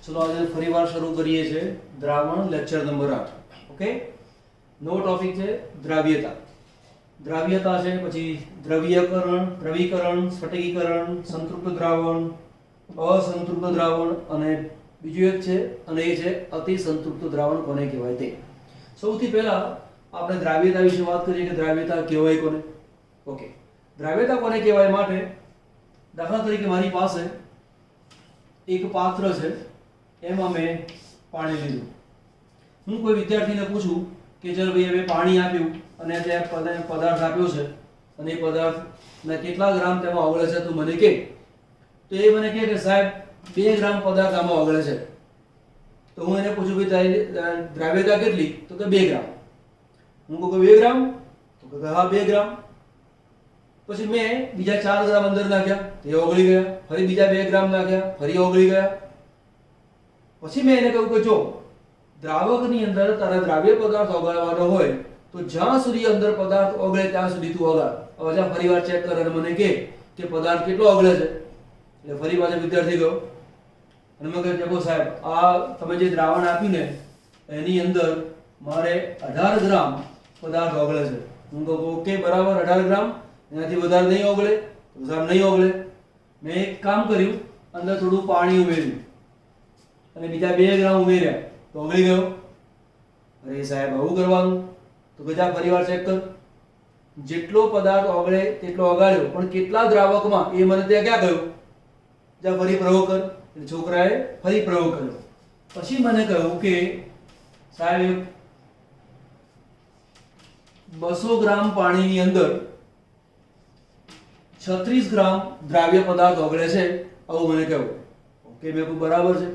ચલો આજે ફરીવાર શરૂ કરીએ છીએ દ્રાવણ લેક્ચર નંબર 8. ઓકે, નવો ટોપિક છે દ્રાવ્યતા. દ્રાવ્યતા છે, પછી દ્રવ્યકરણ, દ્રવીકરણ, સ્ફટિકીકરણ, સંતૃપ્ત દ્રાવણ, અસંતૃપ્ત દ્રાવણ અને બીજું એક છે અને એ છે અતિ સંતૃપ્ત દ્રાવણ કોને કહેવાય તે. સૌથી પહેલા આપણે દ્રાવ્યતા વિશે વાત કરીએ કે દ્રાવ્યતા કહેવાય કોને. ઓકે, દ્રાવ્યતા કોને કહેવાય માટે દાખલા તરીકે મારી પાસે એક પાત્ર છે, એમાં મેં પાણી લીધું. હું કોઈ વિદ્યાર્થીને પૂછું કે ચાલ ભાઈ હવે પાણી આપ્યું અને ત્યાં પદાર્થ આપ્યો છે અને એ પદાર્થના કેટલા ગ્રામ તેમાં ઓગળે છે તું મને કહે, તો એ મને કહે કે સાહેબ 2 ગ્રામ પદાર્થ આમાં ઓગળે છે. તો હું એને પૂછું ભાઈ તારી દ્રાવ્યતા કેટલી, તો કે 2 ગ્રામ. હું કહું કે 2 ગ્રામ, તો કે હા 2 ગ્રામ. પછી મેં બીજા 4 ગ્રામ અંદર નાખ્યા, તે ઓગળી ગયા. ફરી બીજા 2 ગ્રામ નાખ્યા, ફરી ઓગળી ગયા. પછી મેં એને કહ્યું કે જો દ્રાવકની અંદર તારા દ્રાવ્ય પદાર્થ ઓગાળવાનો હોય તો જ્યાં સુધી અંદર પદાર્થ ઓગળે ત્યાં સુધી તું ઓગાળ. હવે જા ફરીવાર ચેક કર અને મને કહે કે પદાર્થ કેટલો ઓગળે છે. એટલે ફરી પાછો વિદ્યાર્થી ગયો અને મેં કહ્યું દેખો સાહેબ, આ તમે જે દ્રાવણ આપ્યું ને એની અંદર મારે 18 ગ્રામ પદાર્થ ઓગળે છે. હું કહું ઓકે બરાબર, 18 ગ્રામ, એનાથી વધારે નહીં ઓગળે? તો સાહેબ નહીં ઓગળે. મેં એક કામ કર્યું, અંદર થોડું પાણી ઉમેર્યું અને બીજા 2 ગ્રામ ઉમેર્યા તો ઓગળી ગયો. અરે સાહેબ આવું કરવાનું? તો કે જા ફરીવાર ચેક કર. જેટલો પદાર્થ ઓગળે તેટલો ઓગાળ્યો, પણ કેટલા દ્રાવકમાં એ મને ત્યાં ક્યાં કહ્યું? જા ફરી પ્રયોગ કર. એટલે છોકરાએ ફરી પ્રયોગ કર્યો. પછી મને કહ્યું કે સાહેબ 200 ગ્રામ પાણીની અંદર 36 ગ્રામ દ્રાવ્ય પદાર્થ ઓગળે છે, આવું મને કહ્યું. ઓકે, મેં કહ્યું બરાબર છે.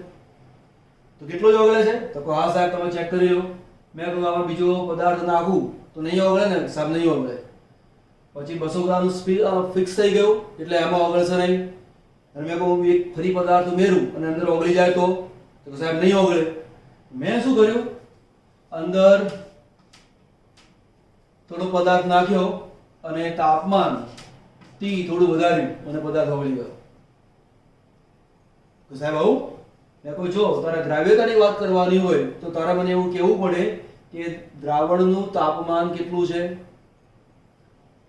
તો કેટલો જ ઓગળે છે? તો કહો હા સાહેબ તમે ચેક કરી લો. મેં કહ્યું આમાં બીજો પદાર્થ નાખું તો નહીં ઓગળે ને? સાહેબ નહીં ઓગળે. પછી 200 ગ્રામ ફિક્સ થઈ ગયું એટલે એમાં ઓગળશે નહીં. અને મેં કહું એક ફરી પદાર્થ ઉમેરું અને અંદર ઓગળી જાય તો સાહેબ નહીં ઓગળે. મેં શું કર્યું, અંદર થોડો પદાર્થ નાખ્યો અને તાપમાન ટી થોડું વધાર્યું અને પદાર્થ ઓગળી ગયો. તો સાહેબ આવું? મેં કહું જો તારે દ્રાવ્યતાની વાત કરવાની હોય તો તારે મને એવું કહેવું પડે કે દ્રાવણનું તાપમાન કેટલું છે,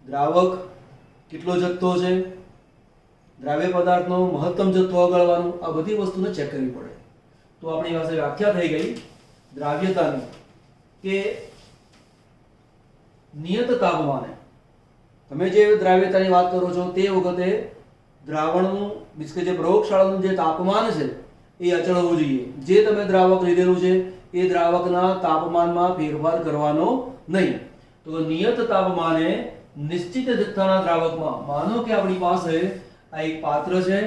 દ્રાવક કેટલો જથ્થો છે, દ્રાવ્ય પદાર્થનો મહત્તમ જથ્થો ઓગાળવાનો, આ બધી વસ્તુને ચેક કરવી પડે. તો આપણી પાસે વ્યાખ્યા થઈ ગઈ દ્રાવ્યતાની કે નિયત તાપમાને તમે જે દ્રાવ્યતાની વાત કરો છો તે વખતે દ્રાવણનું મીન્સ કે જે પ્રયોગશાળાનું જે તાપમાન છે એ અચળ હોવું જોઈએ. જે તમે દ્રાવક લીધેલું છે એ દ્રાવકના તાપમાનમાં ફેરફાર કરવાનો નહીં. તો નિયત તાપમાને નિશ્ચિત જથ્થાના દ્રાવકમાં, માનો કે આપણી પાસે આ એક પાત્ર છે,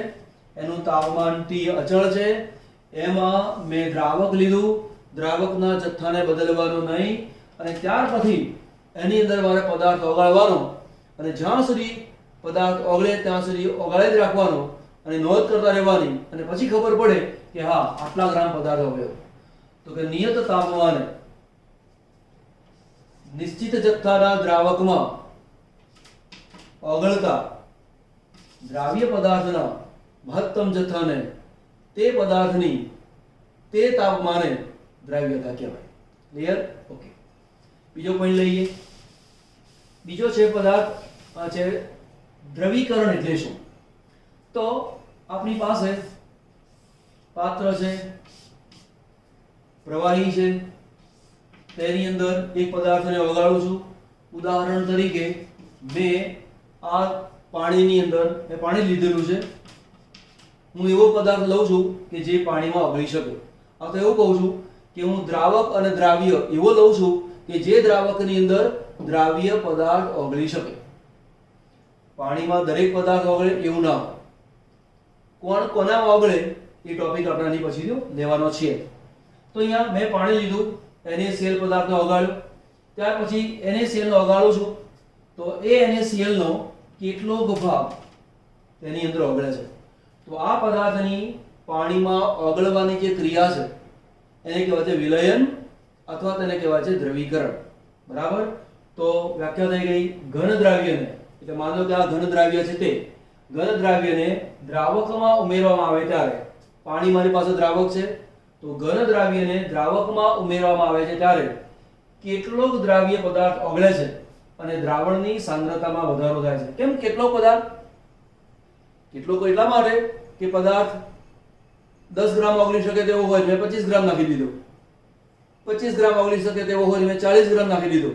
એનું તાપમાન T અચળ છે, એમાં મેં દ્રાવક લીધું, દ્રાવકના જથ્થાને બદલવાનો નહીં અને ત્યાર પછી એની અંદર મારે પદાર્થ ઓગાળવાનો અને જ્યાં સુધી પદાર્થ ઓગળે ત્યાં સુધી ઓગાળે જ રાખવાનો અને નોંધ કરતા રહેવાની અને પછી ખબર પડે કે હા આટલા ગ્રામ પદાર્થ ઓગળ્યો. તો કે નિયત તાપમાને નિશ્ચિત જથ્થાના દ્રાવકમાં ઓગળતા દ્રાવ્ય પદાર્થના મહત્તમ જથ્થાને તે પદાર્થની તે તાપમાને દ્રાવ્યતા કહેવાય. ક્લિયર? ઓકે, બીજો પોઈન્ટ લઈએ. બીજો છે પદાર્થ છે દ્રવીકરણ. એટલે શું? તો આપણી પાસે પાત્ર છે, પ્રવાહી છે, તેની અંદર એક પદાર્થને ઓગાળું છું. ઉદાહરણ તરીકે મેં આ પાણીની અંદર મેં પાણી લીધેલું છે, હું એવો પદાર્થ લઉં છું કે જે પાણીમાં ઓગળી શકે. આ તો એવું કહું છું કે હું દ્રાવક અને દ્રાવ્ય એવો લઉં છું કે જે દ્રાવકની અંદર દ્રાવ્ય પદાર્થ ઓગળી શકે. પાણીમાં દરેક પદાર્થ ઓગળે એવું ના હોય. કોણ કોનામાં ઓગળે એ ટોપિક આપણે આની પછી લેવાનો છે. તો અહીંયા મેં પાણી લીધું, NaCl પદાર્થને ઓગાળ્યો, ત્યાર પછી NaCl ને ઓગાળું છું તો એ NaCl નો કેટલોક ભાગ તેની અંદર ઓગળે છે. તો આ પદાર્થની પાણીમાં ઓગળવાની જે ક્રિયા છે એને કહેવાય છે વિલયન અથવા તેને કહેવાય છે દ્રવીકરણ. બરાબર? તો વ્યાખ્યા થઈ ગઈ ઘન દ્રાવ્યને, એટલે માનો કે આ ઘન દ્રાવ્ય છે તે ઘન દ્રાવ્યને દ્રાવકમાં ઉમેરવામાં આવે ત્યારે પાણી મારી પાસે દ્રાવક છે, તો ઘન દ્રાવ્યને દ્રાવકમાં ઉમેરવામાં આવે છે ત્યારે કેટલોક દ્રાવ્ય પદાર્થ ઓગળે છે અને દ્રાવણની સાંદ્રતામાં વધારો થાય છે. કેમ કેટલોક પદાર્થ? કેટલોક એટલા માટે કે પદાર્થ 10 ગ્રામ ઓગળી શકે તેવો હોય મેં 25 ગ્રામ નાખી દીધો, 25 ગ્રામ ઓગળી શકે તેવો હોય મેં 40 ગ્રામ નાખી દીધો,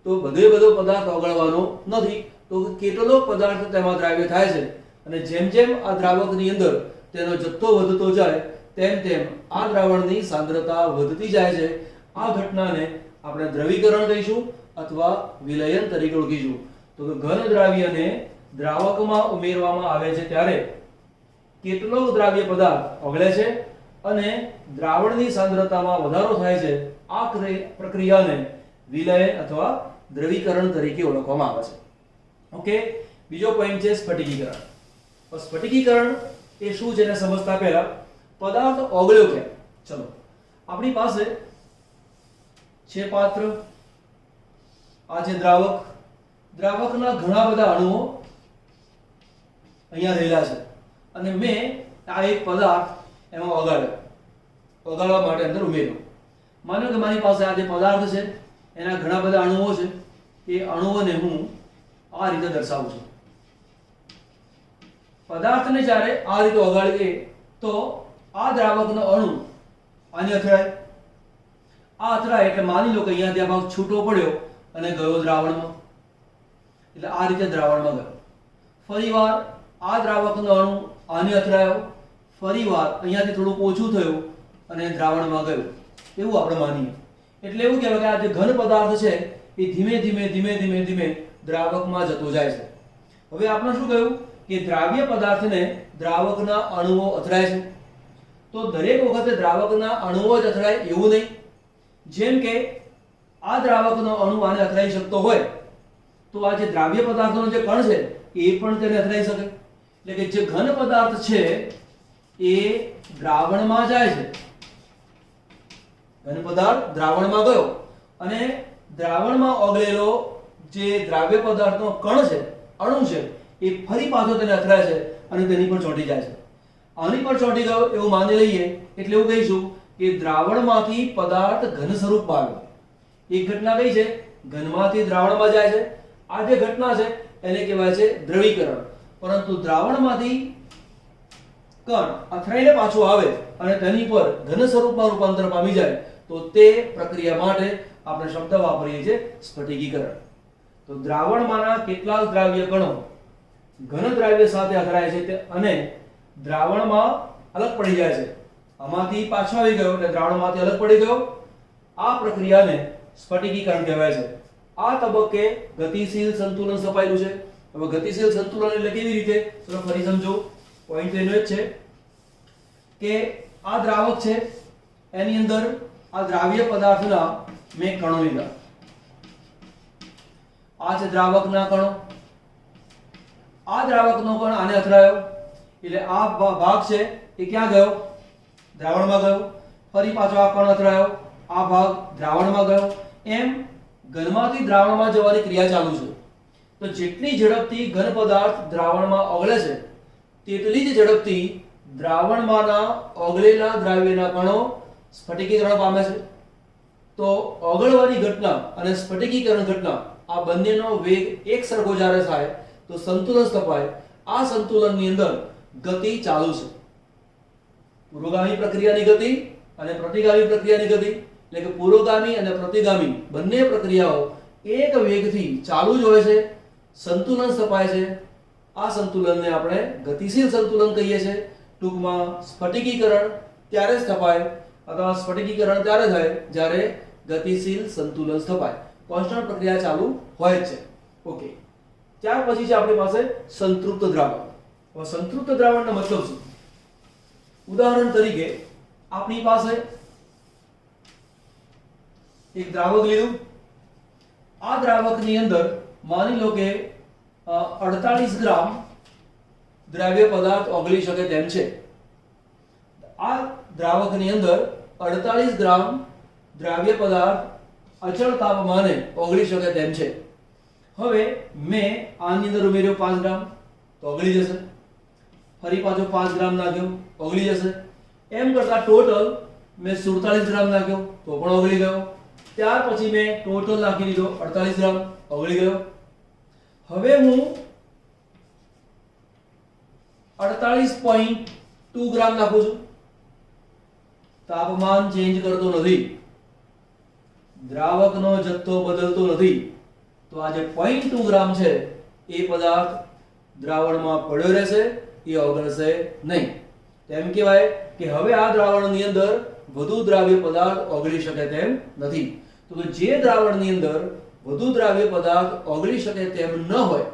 તો બધો પદાર્થ ઓગળવાનો નથી. તો કેટલોક પદાર્થ તેમાં દ્રાવ્ય થાય છે અને જેમ જેમ આ દ્રાવકની અંદર તેનો જથ્થો વધતો જાય તેમ તેમ આ દ્રાવણની સાંદ્રતા વધતી જાય છે. આ ઘટનાને આપણે દ્રવીકરણ કહીશું અથવા વિલયન તરીકે ઓળખીશું. તો ઘન દ્રાવ્યને દ્રાવકમાં ઉમેરવામાં આવે છે ત્યારે કેટલોક દ્રાવ્ય પદાર્થ ઓગળે છે અને દ્રાવણની સાંદ્રતામાં વધારો થાય છે. આ પ્રક્રિયાને વિલયન અથવા દ્રવીકરણ તરીકે ઓળખવામાં આવે છે. ઓકે, બીજો પોઈન્ટ છે સ્ફટિકીકરણ. તો સ્ફટિકીકરણ એ શું છે એને સમજતા પહેલા પદાર્થ ઓગળ્યો કેમ? ચલો, આપણી પાસે છે પાત્ર, આ છે દ્રાવક, દ્રાવકના ઘણા બધા અણુઓ અહીંયા રહેલા છે અને મેં આ એક પદાર્થ એમાં ઓગાળવા માટે અંદર ઉમેર્યો. માનો કે મારી પાસે આ જે પદાર્થ છે એના ઘણા બધા અણુઓ છે, એ અણુઓને હું આ રીતે દર્શાવું છું. પદાર્થને જ્યારે આ રીતે ઓગાળીએ તો આ દ્રાવકનો અણુ આને અથડાય. આ અથડાય એટલે માની લો કે અહીંયાથી આ ભાગ છૂટો પડ્યો અને ગયો દ્રાવણમાં, એટલે આ રીતે દ્રાવણમાં ગયો. ફરીવાર આ દ્રાવકનો અણુ આને અથડાયો, ફરીવાર અહીંયાથી થોડું ઓછું થયું અને દ્રાવણમાં ગયું, એવું આપણે માનીએ. એટલે એવું કહેવાય કે આ જે ઘન પદાર્થ છે એ ધીમે ધીમે દ્રાવકમાં જતો જાય છે. હવે આપણે શું કહ્યું કે દ્રાવ્ય પદાર્થને દ્રાવકના અણુઓ અથડાય છે. તો દરેક વખતે દ્રાવકના અણુઓ જ અથડાય એવું નહીં. જેમ કે આ દ્રાવકનો અણુ આને અથડાઈ શકતો હોય તો આ જે દ્રાવ્ય પદાર્થનો જે કણ છે એ પણ તેને અથડાઈ શકે. એટલે કે જે ઘન પદાર્થ છે એ દ્રાવણમાં જાય છે, ઘન પદાર્થ દ્રાવણમાં ગયો અને દ્રાવણમાં ઓગળેલો જે દ્રાવ્ય પદાર્થનો કણ છે, અણુ છે, એ ફરી પાછો તેને અથડાય છે અને તેની પર ચોંટી જાય છે. આની પર ચોંટી ગયો એવું માની લઈએ એટલે એવું કહીશું કે દ્રાવણમાંથી પદાર્થ ઘન સ્વરૂપમાં આવ્યો. એક ઘટના કઈ છે? ઘનમાંથી દ્રાવણમાં જાય છે. આ જે ઘટના છે એને કહેવાય છે દ્રવીકરણ. પરંતુ દ્રાવણમાંથી કણ અથડાઈને પાછો આવે અને તેની પર ઘન સ્વરૂપમાં રૂપાંતર પામી જાય તો તે પ્રક્રિયા માટે આપણે શબ્દ વાપરીએ છીએ સ્ફટિકીકરણ. તો દ્રાવણમાંના કેટલાક દ્રાવ્ય કણો ઘન દ્રાવ્ય સાથે અથડાય છે અને દ્રાવણમાં અલગ પડી જાય છે. આમાંથી પાછો આવી ગયો એટલે દ્રાવણમાંથી અલગ પડી ગયો. આ પ્રક્રિયાને સ્ફટિકીકરણ કહેવાય છે. આ તબક્કે ગતિશીલ સંતુલન સ્થપાયેલું છે. હવે ગતિશીલ સંતુલન એટલે કેવી રીતે? ચલો ફરી સમજો. પોઈન્ટ એનો જ છે કે આ દ્રાવક છે, એની અંદર આ દ્રાવ્ય પદાર્થના મેં કણો લીધા. આ છે દ્રાવકના કણો. આ દ્રાવકનો કણ આને અથડાયો એટલે આ ભાગ છે એ ક્યાં ગયો? દ્રાવણમાં ગયો. ફરી પાછો આ કણ અથડાયો, આ ભાગ દ્રાવણમાં ગયો. એમ ઘનમાંથી દ્રાવણમાં જવાની ક્રિયા ચાલુ છે. તો જેટલી ઝડપથી ઘન પદાર્થ દ્રાવણમાં ઓગળે છે તેટલી જ ઝડપથી દ્રાવણમાંના ઓગળેલા દ્રાવ્યના કણો સ્ફટિકીકરણ પામે છે. તો ઓગળવાની ઘટના અને સ્ફટિકીકરણ ઘટના આ બંનેનો વેગ એક સરખો જ્યારે થાય તો સંતુલન સ્થપાય. આ સંતુલનની અંદર ગતિ ચાલુ છે. પૂર્વગામી પ્રક્રિયાની ગતિ અને પ્રતિગામી પ્રક્રિયાની ગતિ, એટલે કે પૂર્વગામી અને પ્રતિગામી બંને પ્રક્રિયાઓ એક વેગથી ચાલુ જ હોય છે. સંતુલન સ્થપાય છે. આ સંતુલનને આપણે ગતિશીલ સંતુલન કહીએ છીએ. ટૂંકમાં સ્ફટિકીકરણ ત્યારે જ સ્થપાય અથવા સ્ફટિકીકરણ ત્યારે થાય જ્યારે ગતિશીલ સંતુલન સ્થપાય. કોન્સ્ટન્ટ પ્રક્રિયા ચાલુ હોય જ છે. ઓકે, ત્યાર પછી છે આપણી પાસે સંતૃપ્ત દ્રાવણ. હવે સંતૃપ્ત દ્રાવણનો મતલબ શું? ઉદાહરણ તરીકે આપણી પાસે એક દ્રાવક લીધું. આ દ્રાવકની અંદર માની લો કે 48 ગ્રામ દ્રાવ્ય પદાર્થ ઓગળી શકે તેમ છે. આ દ્રાવકની અંદર 48 ગ્રામ દ્રાવ્ય પદાર્થ અચળ તાપમાને ઓગળી શકે તેમ છે. હવે મેં આની અંદર ઉમેર્યો 5 ગ્રામ તો ઓગળી જશે. ફરી પાછો 5 ગ્રામ નાખ્યો, ઓગળી જશે. એમ કરતા ટોટલ મેં 47 ગ્રામ નાખ્યો તો પણ ઓગળી ગયો. ત્યાર પછી મેં ટોટલ નાખી દીધો 48 ગ્રામ, ઓગળી ગયો. હવે હું 48.2 ગ્રામ નાખું છું. તાપમાન ચેન્જ કરતો નથી, દ્રાવકનો જથ્થો બદલતો નથી, તો આ જે 0.2 ગ્રામ છે એ પદાર્થ દ્રાવણમાં પડ્યો રહેશે, એ ઓગળશે નહીં. તેમ કહેવાય કે હવે આ દ્રાવણની અંદર વધુ દ્રાવ્ય પદાર્થ ઓગળી શકે તેમ નથી. તો જે દ્રાવણની અંદર વધુ દ્રાવ્ય પદાર્થ ઓગળી શકે તેમ ન હોય,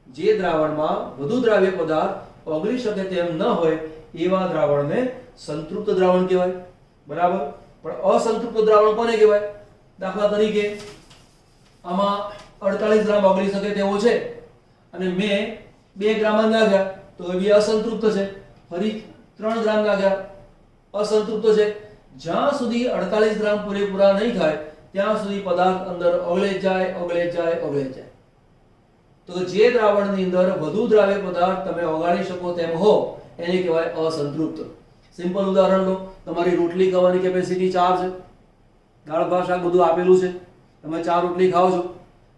જે દ્રાવણમાં વધુ દ્રાવ્ય પદાર્થ ઓગળી શકે તેમ ન હોય એવા દ્રાવણને સંતૃપ્ત દ્રાવણ કહેવાય. બરાબર. પણ અસંતૃપ્ત દ્રાવણ કોને કહેવાય? દાખલા તરીકે આમાં 48 ગ્રામ ઓગળી શકે તેવો છે અને મેં 2 ગ્રામ નાખ્યા તો એ બી અસંતૃપ્ત છે. ફરી 3 ગ્રામ નાખ્યા, અસંતૃપ્ત છે. જ્યાં સુધી 48 ગ્રામ પૂરેપૂરા નહીં થાય ત્યાં સુધી પદાર્થ અંદર ઓગળે જાય. તો જે દ્રાવણની અંદર વધુ દ્રાવ્ય પદાર્થ તમે ઓગાળી શકો તેમ હો એને કહેવાય અસંતૃપ્ત. સિમ્પલ ઉદાહરણ લો, તમારી રોટલી ખાવાની કેપેસિટી 4 છે, દાળ ભાત શાક બધું આપેલું છે, તમે 4 રોટલી ખાઓ છો,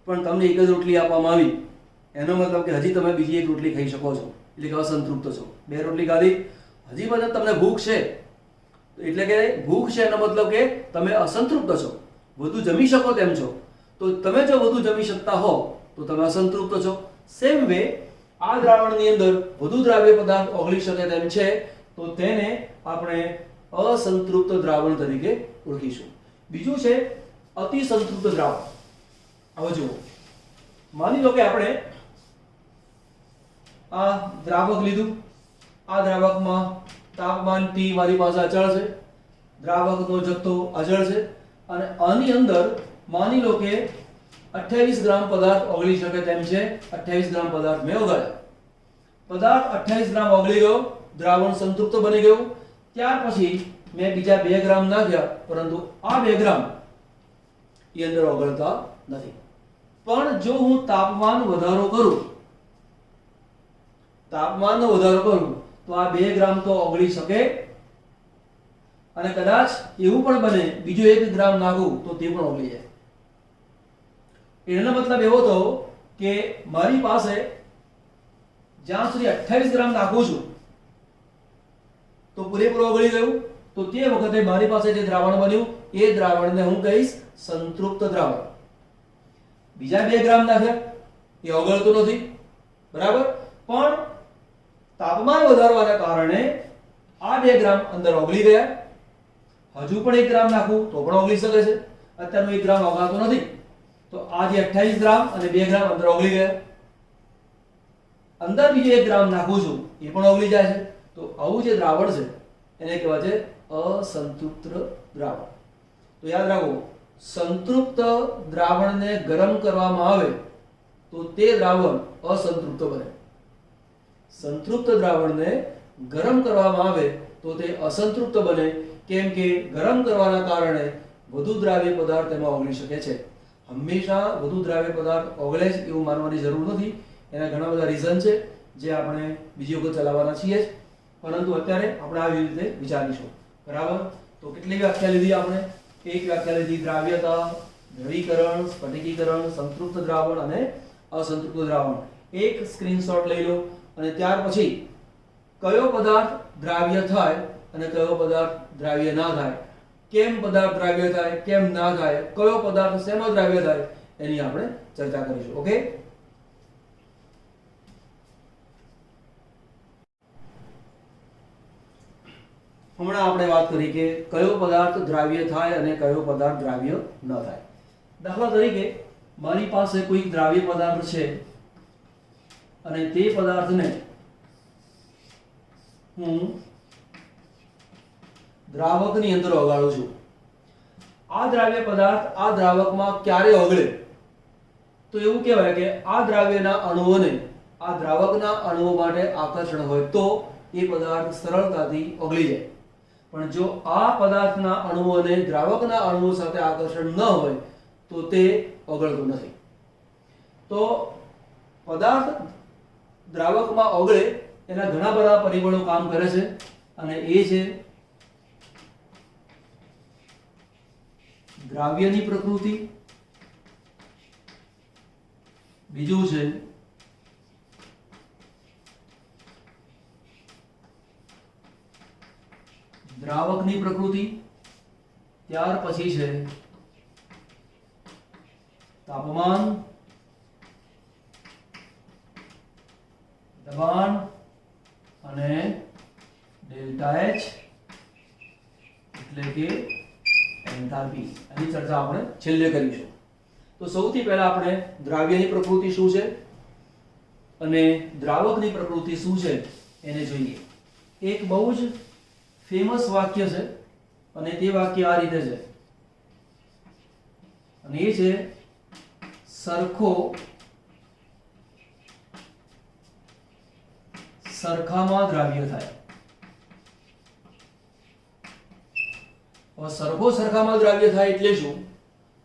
પણ તમને એક જ રોટલી આપવામાં આવી, એનો મતલબ કે હજી તમે બીજી એક રોટલી ખાઈ શકો છો, એટલે કે અસંતૃપ્ત છો. 2 રોટલી ખાધી, હજી પણ તમને ભૂખ છે, એટલે કે ભૂખ છે એનો મતલબ કે તમે અસંતૃપ્ત છો, વધુ જમી શકો તેમ છો. તો તમે જો વધુ જમી શકતા હો તો તમે અસંતૃપ્ત છો. સેમ વે આ દ્રાવણની અંદર વધુ દ્રાવ્ય પદાર્થ ઓગળી શકે તેમ છે તો તેને આપણે અસંતૃપ્ત દ્રાવણ તરીકે ઓળખીશું. બીજું છે અતિ સંતૃપ્ત દ્રાવણ. હવે જુઓ, માની લો કે આપણે આ દ્રાવક લીધું, આ દ્રાવકમાં તાપમાન T મારી પાસે અચળ છે, દ્રાવકનો જથ્થો અચળ છે અને આની અંદર માની લો કે 28 ગ્રામ પદાર્થ ઓગળી શકે તેમ છે. 28 ગ્રામ પદાર્થ મેં ઓગાળ્યો, પદાર્થ 28 ગ્રામ ઓગળી ગયો, દ્રાવણ સંતૃપ્ત બની ગયું. ત્યાર પછી મેં બીજા 2 ગ્રામ નાખ્યા, પરંતુ આ 2 ગ્રામ એ અંદર ઓગળતા નથી. પણ જો હું તાપમાન વધારો કરું, તાપમાનનો વધારો કરું તો આ 2 ગ્રામ તો ઓગળી શકે અને કદાચ એવું પણ બને બીજો 1 ગ્રામ નાખું તો તે પણ ઓગળી જાય. એનો મતલબ એવો થયો કે મારી પાસે જ્યાં સુધી 28 ગ્રામ નાખું છું તો પૂરેપૂરું ઓગળી ગયું, તો તે વખતે મારી પાસે જે દ્રાવણ બન્યું એ દ્રાવણને હું કહીશ સંતૃપ્ત દ્રાવણ. બીજા 2 ગ્રામ નાખ્યા, એ ઓગળતું નથી, બરાબર. પણ તાપમાન વધારવાના કારણે આ 2 ગ્રામ અંદર ઓગળી ગયા. હજુ પણ 1 ગ્રામ નાખું તો પણ ઓગળી શકે છે. અત્યારનો 1 ગ્રામ ઓગળતો નથી, તો આ જે 28 ગ્રામ અને 2 ગ્રામ અંદર ઓગળી ગયા. અંદર બીજો 1 ગ્રામ નાખું છું એ પણ ઓગળી જાય છે. તો આવું જે દ્રાવણ છે એને કહેવાય છે અસંતૃપ્ત દ્રાવણ. તો યાદ રાખો, સંતૃપ્ત દ્રાવણને ગરમ કરવામાં આવે તો તે દ્રાવણ અસંતૃપ્ત બને. સંતૃપ્ત દ્રાવણને ગરમ કરવામાં આવે તો તે અસંતૃપ્ત બને. કેમ કે ગરમ કરવાના કારણે વધુ દ્રાવ્ય પદાર્થ તેમાં ઓગળી શકે છે. હંમેશા વધુ દ્રાવ્ય પદાર્થ ઓગળે જ એવું માનવાની જરૂર નથી. એના ઘણા બધા રીઝન છે જે આપણે બીજી વખત ચલાવવાના છીએ જ, પરંતુ અત્યારે આપણે આવી રીતે વિચારીશું. બરાબર. તો કેટલી વ્યાખ્યા લીધી આપણે? એક વ્યાખ્યા લીધી દ્રાવ્યતા, દ્રવીકરણ, સ્ફટિકીકરણ, સંતૃપ્ત દ્રાવણ અને અસંતૃપ્ત દ્રાવણ. એક સ્ક્રીનશોટ લઈ લો અને ત્યાર પછી કયો પદાર્થ દ્રાવ્ય થાય અને કયો પદાર્થ દ્રાવ્ય ના થાય, કેમ પદાર્થ દ્રાવ્ય થાય, કેમ ના થાય, કયો પદાર્થ શેમાં દ્રાવ્ય થાય એની આપણે ચર્ચા કરીશું. ઓકે. હમણાં આપણે વાત કરી કે કયો પદાર્થ દ્રાવ્ય થાય અને કયો પદાર્થ દ્રાવ્ય ન થાય. દાખલા તરીકે મારી પાસે કોઈ દ્રાવ્ય પદાર્થ છે અને તે પદાર્થને હું દ્રાવકની અંદર ઓગાળું છું. આ દ્રાવ્ય પદાર્થ આ દ્રાવકમાં ક્યારે ઓગળે તો એવું કહેવાય કે આ દ્રાવ્યના અણુઓને આ દ્રાવકના અણુઓ માટે આકર્ષણ હોય તો એ પદાર્થ સરળતાથી ઓગળી જાય. પણ જો આ પદાર્થના અણુઓને દ્રાવકના અણુઓ સાથે આકર્ષણ ન હોય તો તે ઓગળતું નથી. તો પદાર્થ દ્રાવકમાં ઓગળે એના ઘણા બધા પરિબળો કામ કરે છે અને એ છે દ્રાવ્યની પ્રકૃતિ, બીજું છે દ્રાવકની પ્રકૃતિ, ત્યાર પછી છે તાપમાન, દબાણ અને ડેલ્ટા એચ એટલે કે એન્થાલ્પી. આની ચર્ચા આપણે છેલ્લે કરીશું. તો સૌથી પહેલા આપણે દ્રાવ્યની પ્રકૃતિ શું છે અને દ્રાવકની પ્રકૃતિ શું છે એને જોઈએ. એક બહુ જ ફેમસ વાક્ય છે અને તે વાક્ય આ રીતે છે, અને એ છે સરખો સરખામાં દ્રાવ્ય થાય. હવે સરખો સરખામાં દ્રાવ્ય થાય એટલે શું?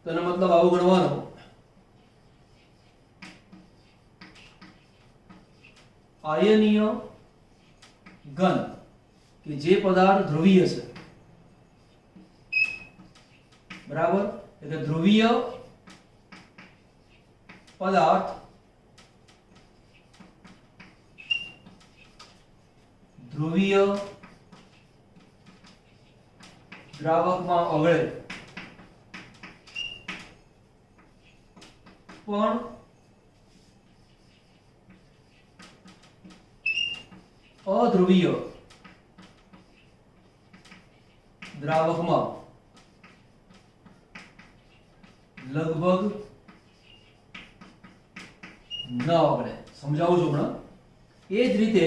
તેનો મતલબ આવું ગણવાનો, આયનીય ઘન કે જે પદાર્થ ધ્રુવીય છે, બરાબર, એટલે ધ્રુવીય પદાર્થ ધ્રુવીય દ્રાવકમાં ઓગળે પણ અધ્રુવીય દ્રાવકમાં લગભગ ન ઓગળે. સમજાવું છું હમણાં. એ જ રીતે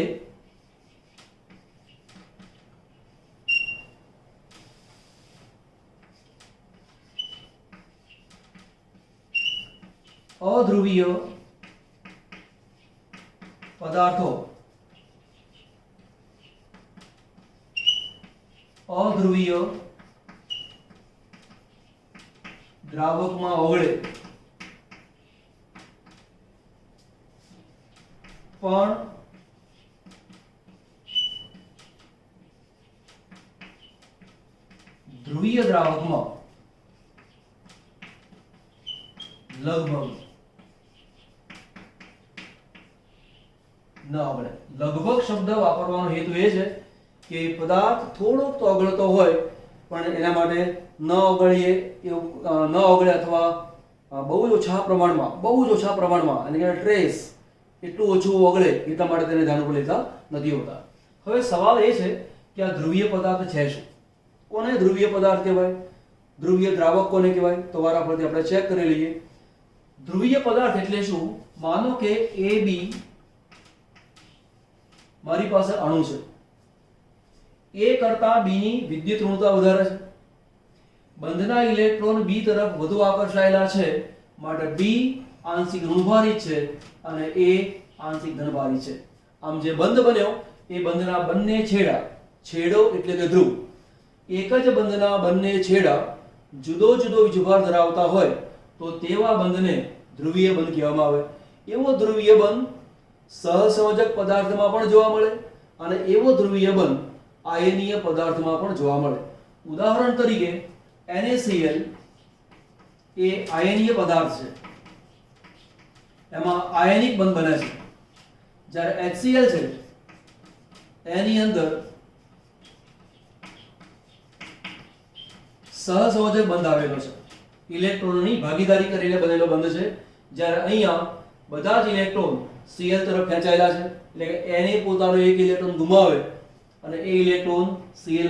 અધ્રુવીય પદાર્થો અધ્રુવીય દ્રાવકમાં ઓગળે પણ ધ્રુવીય દ્રાવકમાં લગભગ ન ઓગળે. લગભગ શબ્દ વાપરવાનો હેતુ એ છે કે પદાર્થ થોડોક તો ઓગળતો હોય પણ એના માટે ન ઓગળે અથવા બહુ જ ઓછા પ્રમાણમાં અને કે ટ્રેસ એટલું ઓછું ઓગળે એટલા માટે તેને ધ્યાન ઉપર લેતા નથી હોતા. હવે સવાલ એ છે કે આ ધ્રુવીય પદાર્થ છે શું? કોને ધ્રુવીય પદાર્થ કહેવાય? ધ્રુવીય દ્રાવક કોને કહેવાય? તો વારાફરતી આપણે ચેક કરી લઈએ. ધ્રુવીય પદાર્થ એટલે શું? માનો કે AB મારી પાસે અણુ છે. A કરતા B ની વિદ્યુત ઋણતા વધારે છે. બંધના ઇલેક્ટ્રોન B તરફ વધુ આકર્ષાયેલા છે, માટે B આંશિક ઋણભારી છે અને A આંશિક ધનભારી છે. આમ જે બંધ બન્યો એ બંધના બંને છેડો એટલે કે ધ્રુવ, એક જ બંધના બંને છેડા જુદો જુદો વીજભાર ધરાવતા હોય તો તેવા બંધને ધ્રુવીય બંધ કહેવામાં આવે. એવો ધ્રુવીય બંધ સહસંયોજક પદાર્થમાં પણ જોવા મળે અને એવો ધ્રુવીય બંધ આયનીય પદાર્થમાં પણ જોવા મળે. ઉદાહરણ તરીકે NaCl એ આયનીય પદાર્થ છે, એમાં આયનિક બંધ બને છે. જ્યારે HCl છે એની અંદર સહસંયોજક બંધ આવેલો છે, ઇલેક્ટ્રોનની ભાગીદારી કરીને બનેલો બંધ છે. જ્યારે અહીંયા બધા જ ઇલેક્ટ્રોન Cl તરફ ખેંચાયેલા છે, એટલે કે Na પોતાનો એક ઇલેક્ટ્રોન ગુમાવે અને એ ઇલેક્ટ્રોન Cl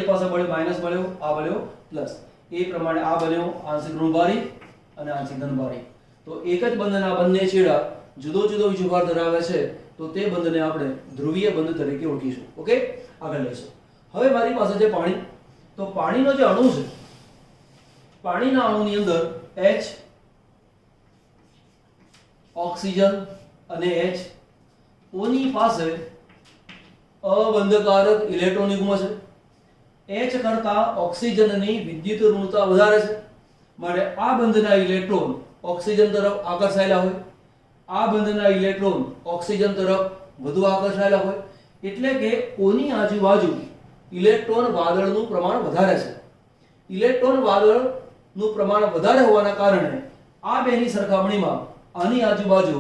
પાસે માઇનસ મળ્યો, આ મળ્યો પ્લસ. એ પ્રમાણે આ બન્યો આંશિક ઋણભારી અને આંશિક ધનભારી. તો એક જ બંધના બંને છેડા જુદો જુદો વીજભાર ધરાવે છે તો તે બંધને આપણે ધ્રુવીય બંધ તરીકે ઓળખીશું. ઓકે, આગળ લઈશું. હવે મારી પાસે છે પાણી. તો પાણીનો જે અણુ છે, પાણીના અણુની અંદર H ઓક્સિજન અને H ઓની પાસે અબંધકારક ઇલેક્ટ્રોન યુગ્મ છે. H કરતા ઓક્સિજનની વિદ્યુત ઋણતા વધારે છે, માટે આ બંધના ઇલેક્ટ્રોન ઓક્સિજન તરફ આકર્ષાયેલા હોય, આ બંધના ઇલેક્ટ્રોન ઓક્સિજન તરફ વધુ આકર્ષાયેલા હોય, એટલે કે ઓની આજુબાજુ ઇલેક્ટ્રોન વાદળનું પ્રમાણ વધારે છે. ઇલેક્ટ્રોન વાદળનું પ્રમાણ વધારે હોવાના કારણે આ બેની સરખામણીમાં આની આજુબાજુ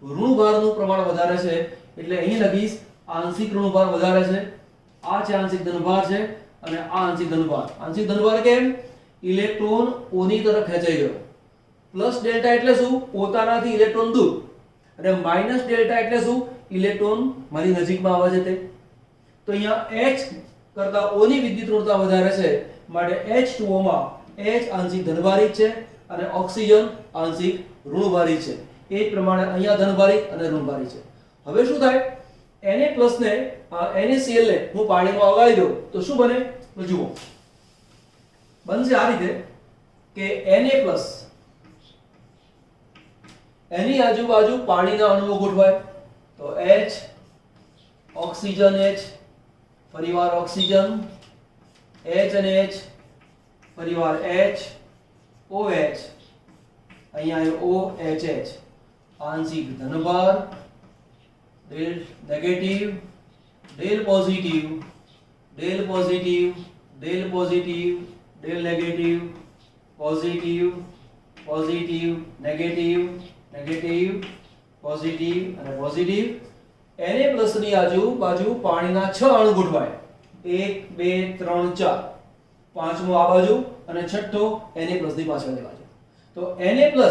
ઋણભારનું પ્રમાણ વધારે છે, એટલે અહીં લખીશ આંશિક ઋણભાર વધારે છે. આ છે આંશિક ધનભાર છે અને આ આંશિક ધનભાર. આંશિક ધનભાર કેમ? ઇલેક્ટ્રોન ઓની તરફ ખેંચાઈ ગયો. પ્લસ ડેલ્ટા એટલે શું? પોતાનાથી ઇલેક્ટ્રોન દૂર. અને માઈનસ ડેલ્ટા એટલે શું? ઇલેક્ટ્રોન મારી નજીકમાં આવે છે તે. તો અહીંયા H કરતા O ની વિદ્યુત ઋણતા વધારે છે, માટે H2O માં H આંશિક ધનભારિત છે અને ઓક્સિજન આંશિક ઋણભારિત છે. એ જ પ્રમાણે અહીંયા ધનભારિત અને ઋણભારિત છે. હવે શું થાય? Na+ ને NaCl ને હું પાણીમાં ઓગાળી દઉં તો શું બને? તો જુઓ, બનશે આ રીતે કે Na+ એની આજુબાજુ પાણીના અણુઓ ગોઠવાય તો H ઓક્સિજન H ફરીવાર ઓક્સિજન H અને H ફરીવાર H OH અહીંયા OHH આંશિક ધનભાર del negative del positive del positive del positive del negative positive positive negative negative positive અને પોઝિટિવ. Na+ ની આજુબાજુ પાણીના 6 અણુ ગોઠવાય 1 2 3 4, પાંચમો આ બાજુ અને છઠ્ઠો Na+ ની પાછળની બાજુ. તો Na+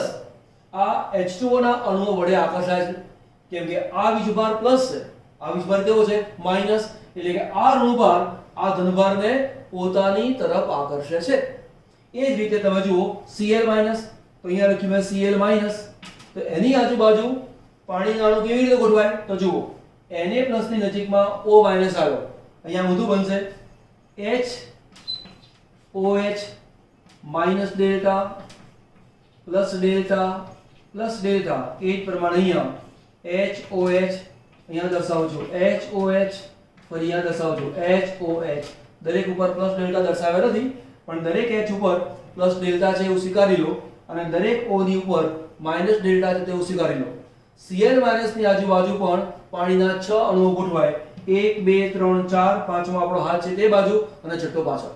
આ H2O ના અણુઓ વડે આકર્ષાય છે, કેમ કે આ વીજભાર પ્લસ છે, આ વીજભાર કેવો છે? માઈનસ. એટલે કે આ ઋણભાર આ ધનભારને પોતાની તરફ આકર્ષે છે. એ જ રીતે તમે જુઓ Cl- તો અહીંયા લખ્યું મેં Cl-. તો એની આજુબાજુ પાણીના અણુ કેવી રીતે ગોઠવાય? તો જુઓ Na+ ની નજીકમાં O- આવ્યો, અહીંયા ઊંધું બનશે H OH minus delta plus delta plus delta. એ જ પ્રમાણે અહીંયા HOH અહીંયા દર્શાવું છું HOH, ફરી અહીંયા દર્શાવું છું HOH. દરેક ઉપર પ્લસ ડેલ્ટા દર્શાવ્યા નથી, પણ દરેક H ઉપર પ્લસ ડેલ્ટા છે એવું સ્વીકારી લો અને દરેક O ની ઉપર માઈનસ ડેલ્ટા છે તેવું સ્વીકારી લો. Cl- ની આજુબાજુ પણ પાણીના 6 અણુઓ ગોઠવાય 1 2 3 4, પાંચમો આપણો હાથ છે તે બાજુ અને છઠ્ઠો પાછળ.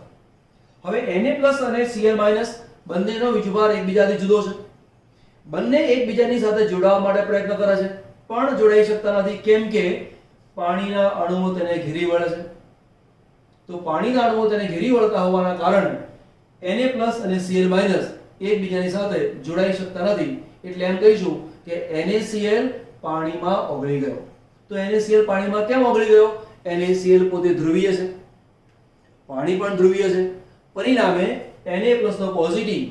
હવે Na+ અને Cl- બંનેનો વીજભાર એકબીજાથી જુદો છે. બંને એકબીજાની સાથે જોડાવા માટે પ્રયત્ન કરે છે, પણ જોડાઈ શકતા નથી, કેમ કે પાણીના અણુઓ તેને ઘેરી વળે છે. તો પાણીના અણુઓ તેને ઘેરી વળતા હોવાના કારણે Na+ અને Cl- એકબીજાની સાથે જોડાઈ શકતા નથી. એટલે એમ કહીશું કે NaCl પાણીમાં ઓગળી ગયો. તો NaCl પાણીમાં કેમ ઓગળી ગયો? NaCl પોતે ધ્રુવીય છે, પાણી પણ ધ્રુવીય છે. પરિણામે Na+ નો પોઝિટિવ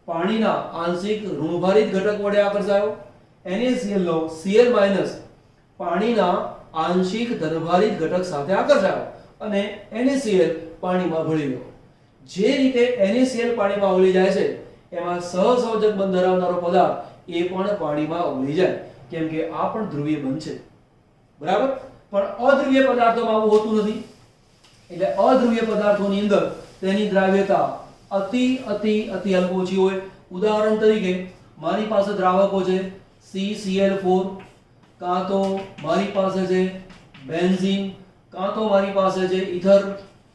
પાણીના આંશિક ઋણભારિત ઘટક વડે આકર્ષાયો. NaCl નો Cl- પાણીના આંશિક ધનભારિત ઘટક સાથે આકર્ષાયો અને NaCl પાણીમાં ભળી ગયો. જે રીતે NaCl પાણીમાં ઓગળી જાય છે, એમાં સહસંયોજક બંધ ધરાવનારો પદાર્થ એ પણ પાણીમાં ઓગળી જાય, કેમ કે આ પણ ધ્રુવીય બંધ છે. બરાબર? પણ અધ્રુવીય પદાર્થોમાં આવું હોતું નથી. એટલે અધ્રુવીય પદાર્થોની અંદર તેની દ્રાવ્યતા અતિ અતિ અતિ અલ્પ ઓછી હોય. ઉદાહરણ તરીકે મારી પાસે દ્રાવકો છે CCl4, કાં તો મારી પાસે છે બેન્ઝીન, કાં તો મારી પાસે છે ઈથર.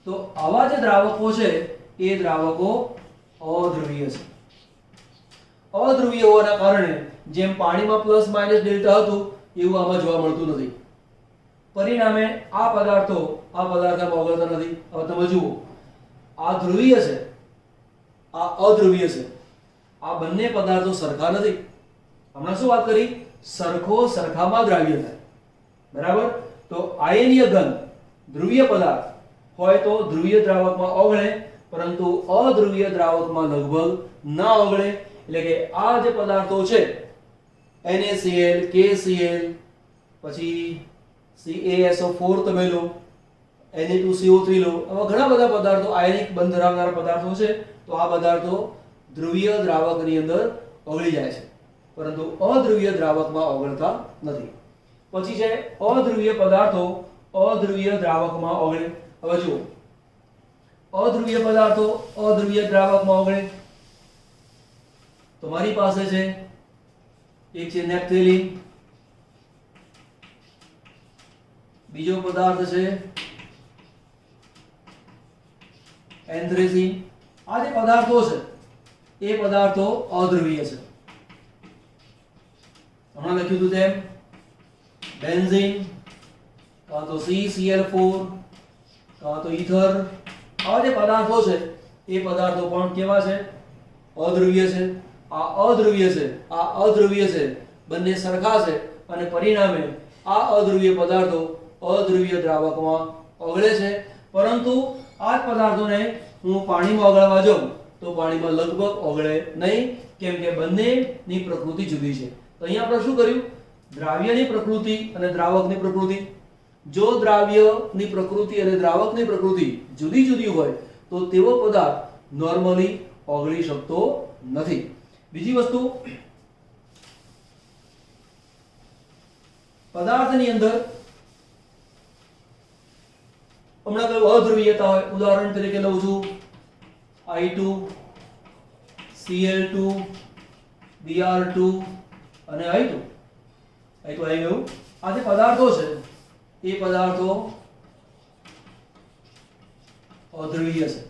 તો આવા જે દ્રાવકો છે એ દ્રાવકો અધ્રુવીય છે. અધ્રુવીય હોવાના કારણે જેમ પાણીમાં પ્લસ માઈનસ ડેલ્ટા હતું એવું આમાં જોવા મળતું નથી. પરિણામે આ પદાર્થમાં ઓગળતા નથી. હવે તમે જુઓ, આ ધ્રુવીય છે, આ અધ્રુવીય છે. આ બંને પદાર્થો સરખા નથી. હમણાં શું વાત કરી? સરખો સરખામાં દ્રાવ્ય થાય. બરાબર? તો આયનીય ઘન ધ્રુવીય પદાર્થ હોય તો ધ્રુવીય દ્રાવકમાં ઓગળે, પરંતુ અધ્રુવીય દ્રાવકમાં લગભગ ના ઓગળે. એટલે કે આ જે પદાર્થો છે NaCl, KCl, પછી CaSO4 તમે લો, Na2CO3 લો, આવા ઘણા બધા પદાર્થો આયનિક બંધ ધરાવનારા પદાર્થો છે. તો આ પદાર્થો ધ્રુવીય દ્રાવકની અંદર ઓગળી જાય છે, પરંતુ અધ્રુવીય દ્રાવકમાં ઓગળતા નથી. પછી છે અધ્રુવીય પદાર્થો અધ્રુવીય દ્રાવકમાં ઓગળે. હવે જુઓ, અધ્રુવીય પદાર્થો અધ્રુવીય દ્રાવકમાં ઓગળે. તો મારી પાસે છે એક છે નેપ્થેલિન, બીજો પદાર્થ છે એન્થ્રેસીન, આ જે પદાર્થો છે એ પદાર્થો અધ્રુવીય છે. હમણાં લખ્યું હતું તેમ બેન્ઝીન, કાં તો CCl4, કાં તો ઈથર, આવા જે પદાર્થો છે એ પદાર્થો પણ કેવા છે? અધ્રુવીય છે. આ અધ્રુવીય છે, આ અધ્રુવીય છે, બંને સરખા છે અને પરિણામે આ અધ્રુવીય પદાર્થો અધ્રુવીય દ્રાવકમાં ઓગળે છે. પરંતુ આ જ પદાર્થોને હું પાણીમાં ઓગળવા જાઉં તો પાણીમાં લગભગ ઓગળે નહીં, કેમ કે બંનેની પ્રકૃતિ જુદી છે. તો અહીંયા આપણે શું કર્યું? દ્રાવ્યની પ્રકૃતિ અને દ્રાવકની પ્રકૃતિ. જો દ્રાવ્યની પ્રકૃતિ અને દ્રાવકની પ્રકૃતિ જુદી જુદી હોય તો તેવો પદાર્થ નોર્મલી ઓગળી શકતો નથી. બીજી વસ્તુ, પદાર્થની અંદર હમણાં કયું અધ્રુવીયતા હોય, ઉદાહરણ તરીકે લઉં છું I2, Cl2, Br2 અને I2 આવી ગયું. આ જે પદાર્થો છે એ પદાર્થો અધ્રુવીય છે,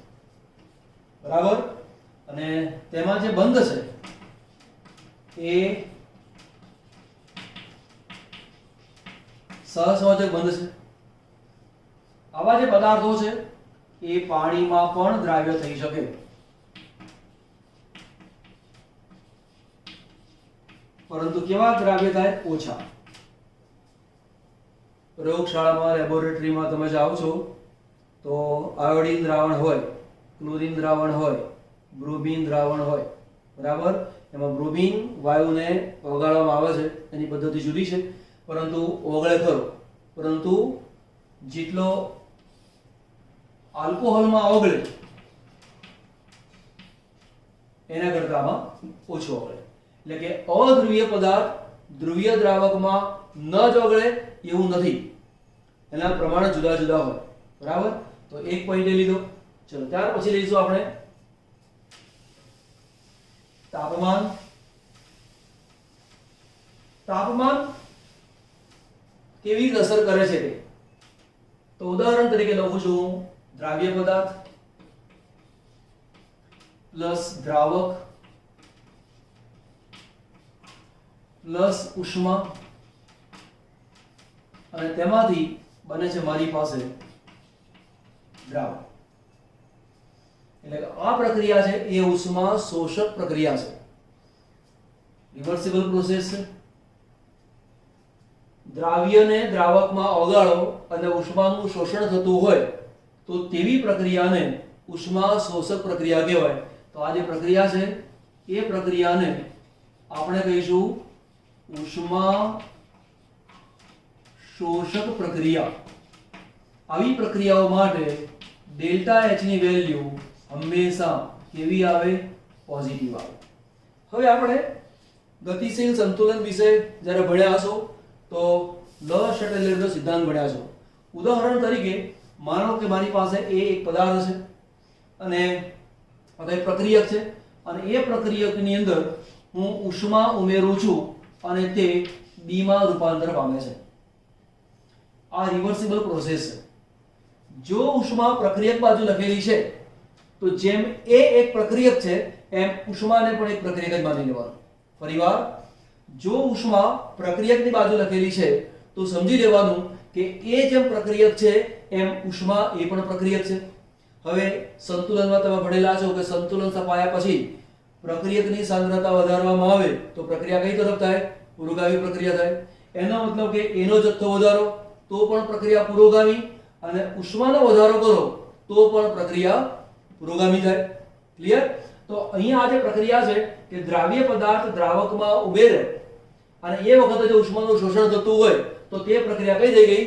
બરાબર. અને તેમાં જે બંધ છે એ સહસંયોજક બંધ છે. આવા જે પદાર્થો છે એ પાણીમાં પણ દ્રાવ્ય થઈ શકે. પરંતુ કેવા દ્રાવ્ય થાય? ઓછા. પ્રયોગશાળામાં, લેબોરેટરીમાં તમે જાઓ છો તો આયોડિન દ્રાવણ હોય, ક્લોરીન દ્રાવણ હોય, બ્રોમિન દ્રાવણ હોય, બરાબર. એમાં બ્રોમિન વાયુને ઓગાળવામાં આવે છે, એની પદ્ધતિ જુદી છે, પરંતુ ઓગળે ખરો. પરંતુ જેટલો આલ્કોહોલમાં ઓગળે એના કરતાં આમાં ઓછો ઓગળે. એટલે કે અધ્રુવીય પદાર્થ ધ્રુવીય દ્રાવકમાં ન જ ઓગળે એવું નથી, એના પ્રમાણ જુદા જુદા હોય, બરાબર. તો એક પોઈન્ટ લીધો. ચલો ત્યાર પછી લઈશું આપણે તાપમાન. તાપમાન કેવી રીતે અસર કરે છે તે. તો ઉદાહરણ તરીકે લખું છું દ્રાવ્ય પદાર્થ પ્લસ દ્રાવક પ્લસ ઉષ્મા, અને તેમાંથી બને છે મારી પાસે દ્રાવક. એટલે કે આ પ્રક્રિયા છે એ ઉષ્મા શોષક પ્રક્રિયા છે, રિવર્સિબલ પ્રોસેસ છે. દ્રાવ્યને દ્રાવકમાં ઓગાળો અને ઉષ્માનું શોષણ થતું હોય તો તેવી પ્રક્રિયાને ઉષ્મા શોષક પ્રક્રિયા કહેવાય. તો આ જે પ્રક્રિયા છે એ પ્રક્રિયાને આપણે કહીશું ઉષ્મા શોષક પ્રક્રિયા. આવી પ્રક્રિયાઓ માટે ડેલ્ટા H ની વેલ્યુ હંમેશા કેવી આવે? પોઝિટિવ આવે. હવે આપણે ગતિશીલ સંતુલન વિશે જ્યારે ભણ્યા હશો તો લ શટેલરનો સિદ્ધાંત ભણ્યા છો. ઉદાહરણ તરીકે માનો કે મારી પાસે એ એક પદાર્થ છે અને આ એક પ્રક્રિયક છે, અને એ પ્રક્રિયકની અંદર હું ઉષ્મા ઉમેરું છું અને તે B માં રૂપાંતર પામે છે. આ રિવર્સિબલ પ્રોસેસ છે. જો ઉષ્મા પ્રક્રિયક બાજુ લખેલી છે તો જેમ એ એક પ્રક્રિયક છે એમ ઉષ્માને પણ એક પ્રક્રિયક જ માની લેવાનું. ફરીવાર, જો ઉષ્મા પ્રક્રિયકની બાજુ લખેલી છે તો સમજી લેવાનું કે એ જેમ પ્રક્રિયક છે એમ ઉષ્મા એ પણ પ્રક્રિયક છે. હવે સંતુલનમાં તમે ભણેલા છો કે સંતુલન સ્થપાયા પછી પ્રક્રિયકની સાંદ્રતા વધારવામાં આવે તો પ્રક્રિયા કઈ તરફ થાય? પુરોગામી પ્રક્રિયા થાય. એનો મતલબ કે એનો જથ્થો વધારો તો પણ પ્રક્રિયા પુરોગામી, અને ઉષ્માનો વધારો કરો તો પણ પ્રક્રિયા પુરોગામી થાય. ક્લિયર? તો અહીંયા આ જે પ્રક્રિયા છે કે દ્રાવ્ય પદાર્થ દ્રાવકમાં ઉમેરે અને એ વખતે જો ઉષ્માનું શોષણ થતું હોય તો તે પ્રક્રિયા કઈ થઈ ગઈ?